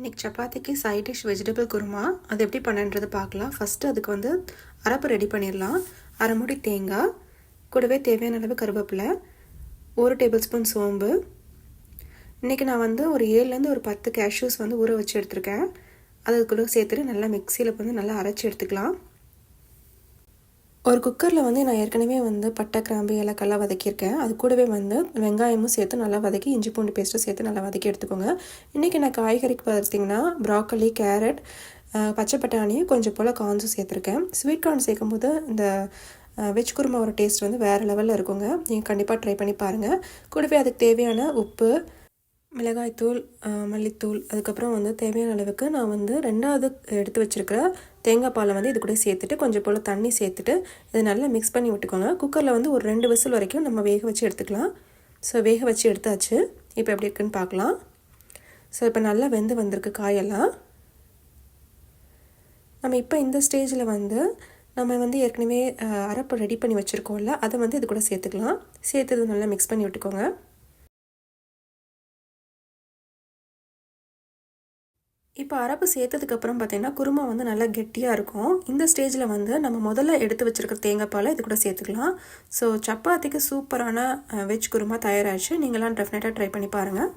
இன்றைக்கி சப்பாத்திக்கு side dish vegetable kurma அது எப்படி பண்ணுன்றது பார்க்கலாம். ஃபஸ்ட்டு அதுக்கு வந்து அரைப்பு ரெடி பண்ணிடலாம். அரை மூடி தேங்காய், கூடவே தேவையான அளவு கருவேப்பிலை, 1 டேபிள் ஸ்பூன் சோம்பு. இன்றைக்கி நான் வந்து ஒரு 7லேருந்து ஒரு 10 கேஷ்யூஸ் வந்து ஊற வச்சு எடுத்திருக்கேன். அதுக்குள்ளே சேர்த்துட்டு நல்லா மிக்சியில் வந்து நல்லா அரைச்சி எடுத்துக்கலாம். ஒரு குக்கரில் வந்து நான் ஏற்கனவே வந்து பட்டை, கிராம்பு, ஏலக்காய்லாம் வதக்கியிருக்கேன். அது கூடவே வந்து வெங்காயமும் சேர்த்து நல்லா வதக்கி இஞ்சி பூண்டு பேஸ்ட்டும் சேர்த்து நல்லா வதக்கி எடுத்துக்கோங்க. இன்றைக்கி நான் காய்கறிக்கு பார்த்திங்கன்னா ப்ராக்கலி, கேரட், பச்சை பட்டாணி, கொஞ்சம் போல் கார்ன்ஸும் சேர்த்துருக்கேன். ஸ்வீட் கார்ன் சேர்க்கும்போது இந்த வெஜ் குருமாவோட டேஸ்ட் வந்து வேறு லெவலில் இருக்குங்க. நீங்கள் கண்டிப்பாக ட்ரை பண்ணி பாருங்கள். கூடவே அதுக்கு தேவையான உப்பு, மிளகாய்த்தூள், மல்லித்தூள், அதுக்கப்புறம் வந்து தேவையான அளவுக்கு நான் வந்து 2வது எடுத்து வச்சுருக்கிற தேங்காய் பாலை வந்து இது கூட சேர்த்துட்டு கொஞ்சம் போல் தண்ணி சேர்த்துட்டு இதை நல்லா மிக்ஸ் பண்ணி விட்டுக்கோங்க. குக்கரில் வந்து ஒரு 2 விசில் வரைக்கும் நம்ம வேக வச்சு எடுத்துக்கலாம். ஸோ வேக வச்சு எடுத்தாச்சு. இப்போ எப்படி இருக்குன்னு பார்க்கலாம். ஸோ இப்போ நல்லா வெந்து வந்திருக்கு காயெல்லாம். நம்ம இப்போ இந்த ஸ்டேஜில் வந்து நம்ம வந்து ஏற்கனவே அரைப்பு ரெடி பண்ணி வச்சுருக்கோம்ல, அதை வந்து இது கூட சேர்த்துக்கலாம். சேர்த்து இது நல்லா மிக்ஸ் பண்ணி விட்டுக்கோங்க. இப்போ அரைப்பு சேர்த்ததுக்கப்புறம் பார்த்திங்கன்னா குருமா வந்து நல்லா கெட்டியாக இருக்கும். இந்த ஸ்டேஜில் வந்து நம்ம முதல்ல எடுத்து வச்சுருக்க தேங்காய் பாலை இது கூட சேர்த்துக்கலாம். ஸோ சப்பாத்திக்கு சூப்பரான வெஜ் குருமா தயாராகிடுச்சு. நீங்களாம் டெஃபினட்டாக ட்ரை பண்ணி பாருங்கள்.